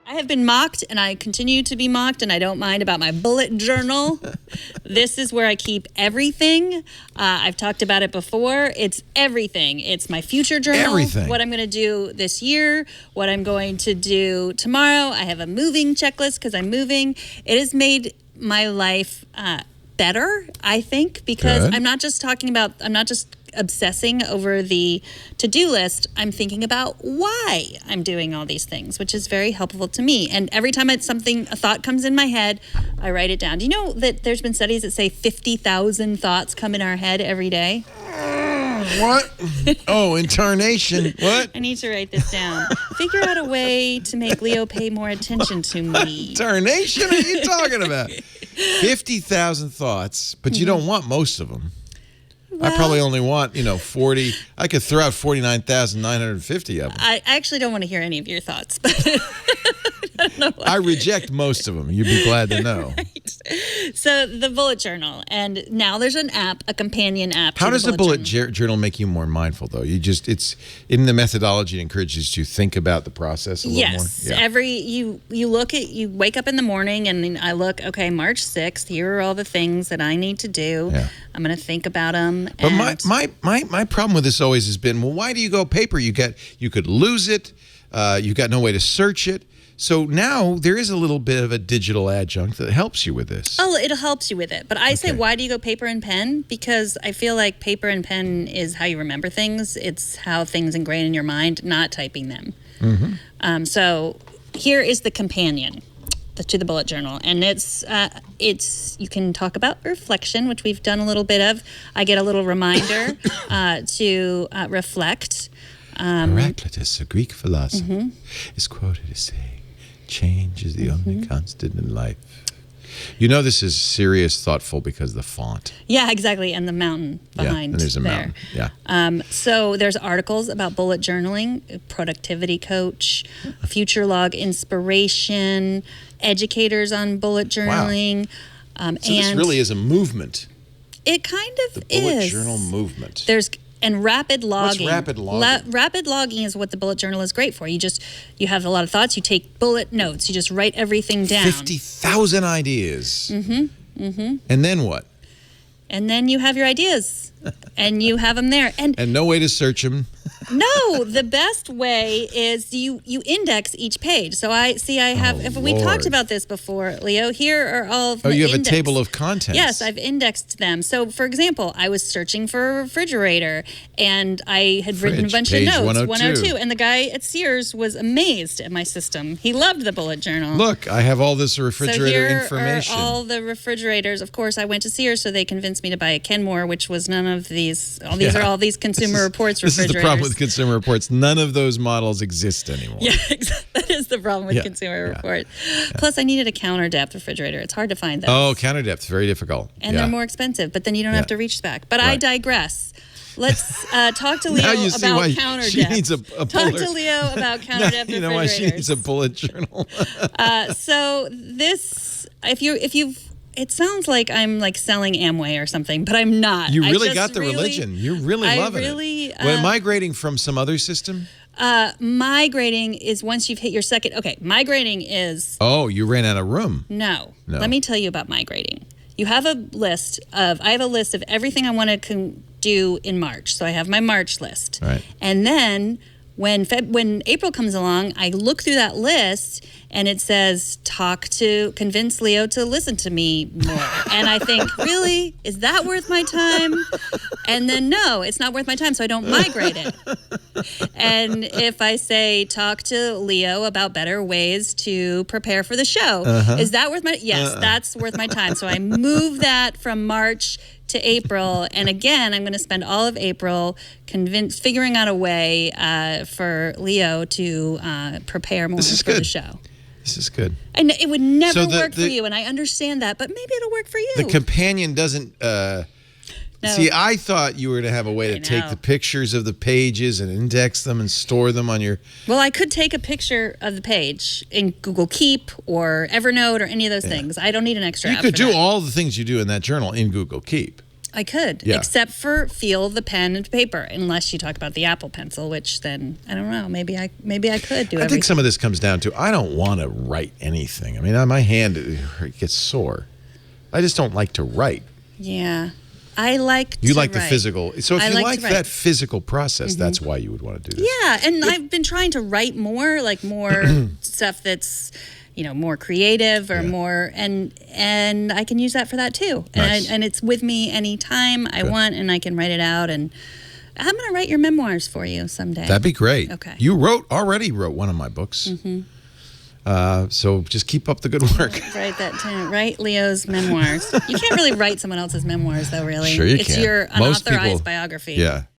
I have been mocked, and I continue to be mocked, and I don't mind about my bullet journal. This is where I keep everything. I've talked about it before. It's everything. It's my future journal. Everything. What I'm going to do this year, what I'm going to do tomorrow. I have a moving checklist because I'm moving. It has made my life better, I think, because Good. I'm not just obsessing over the to-do list. I'm thinking about why I'm doing all these things, which is very helpful to me. And every time a thought comes in my head, I write it down. Do you know that there's been studies that say 50,000 thoughts come in our head every day? What? Oh, incarnation. What? I need to write this down. Figure out a way to make Leo pay more attention to me. Incarnation? What are you talking about? 50,000 thoughts, but you don't want most of them. Well, I probably only want, 40. I could throw out 49,950 of them. I actually don't want to hear any of your thoughts, but I don't know why. I reject most of them. You'd be glad to know. Right. So the bullet journal, and now there's an app, a companion app. How does the bullet journal make you more mindful, though? It's in the methodology, it encourages you to think about the process a little more. Yes. You wake up in the morning, and I look, okay, March 6th, here are all the things that I need to do. Yeah. I'm going to think about them. But my problem with this always has been, well, why do you go paper? You could lose it. You got no way to search it. So now there is a little bit of a digital adjunct that helps you with this. Oh, it helps you with it. But I say, why do you go paper and pen? Because I feel like paper and pen is how you remember things. It's how things ingrain in your mind, not typing them. Mm-hmm. So here is the companion to the bullet journal, and it's you can talk about reflection, which we've done a little bit of. I get a little reminder to reflect. Heraclitus, a Greek philosopher, is quoted as saying, "Change is the only constant in life." You know this is serious, thoughtful because of the font. Yeah, exactly, and the mountain behind. And there's a there. mountain. Yeah. So there's articles about bullet journaling, productivity coach, future log inspiration, educators on bullet journaling. Wow. So this really is a movement. It kind of is. The bullet journal movement. And rapid logging. What's rapid logging? Rapid logging is what the bullet journal is great for. You have a lot of thoughts. You take bullet notes. You just write everything down. 50,000 ideas. And then what? And then you have your ideas, and you have them there. And no way to search them. No, the best way is you index each page. So I have, we talked about this before, Leo. Here are all of the you have index. a table of contents. Yes, I've indexed them. So, for example, I was searching for a refrigerator, and I had written a bunch of notes. 102. And the guy at Sears was amazed at my system. He loved the bullet journal. Look, I have all this refrigerator information. Are all the refrigerators. Of course, I went to Sears, so they convinced me to buy a Kenmore, which was none of these. These are all these Consumer Reports refrigerators. This is the problem with Consumer Reports. None of those models exist anymore. Yeah, that is the problem with Consumer Reports. Plus, I needed a counter depth refrigerator. It's hard to find those. Oh, counter depth, very difficult. And they're more expensive, but then you don't have to reach back. But I digress. Let's talk to Leo about counter depth. She needs a bullet. Talk to Leo about counter depth refrigerators. You know why she needs a bullet journal? So this, if you've. It sounds like I'm like selling Amway or something, but I'm not. You really got the religion. You're really loving it. Well, migrating from some other system? Migrating is once you've hit your second. Okay, migrating is. Oh, you ran out of room. No. Let me tell you about migrating. You have a list of. I have a list of everything I want to do in March. So I have my March list. Right. And then when April comes along, I look through that list and it says, convince Leo to listen to me more. And I think, really? Is that worth my time? And then, no, it's not worth my time, so I don't migrate it. And if I say, talk to Leo about better ways to prepare for the show, is that worth my Yes, that's worth my time. So I move that from March to April, and again, I'm going to spend all of April figuring out a way for Leo to prepare more for the show. This is good. And it would never work for you, and I understand that, but maybe it'll work for you. The companion doesn't... No. See, I thought you were to have a way to take the pictures of the pages and index them and store them on your... Well, I could take a picture of the page in Google Keep or Evernote or any of those things. I don't need an extra app. You could do all the things you do in that journal in Google Keep. I could, Yeah. except for feel the pen and paper, unless you talk about the Apple Pencil, which then I don't know. Maybe I could do. I think some of this comes down to I don't want to write anything. I mean, my hand it gets sore. I just don't like to write. Yeah, I like. You to like the write. physical. So if I you like like to write. that physical process, that's why you would want to do this. Yeah, and I've been trying to write more, like more stuff that's, more creative or more, and I can use that for that too. Nice. And it's with me anytime I want, and I can write it out. And I'm going to write your memoirs for you someday. That'd be great. Okay. You already wrote one of my books. So just keep up the good work. Write that too. Write Leo's memoirs. You can't really write someone else's memoirs, though, really. Sure you it's can. your Most unauthorized people- biography. Yeah.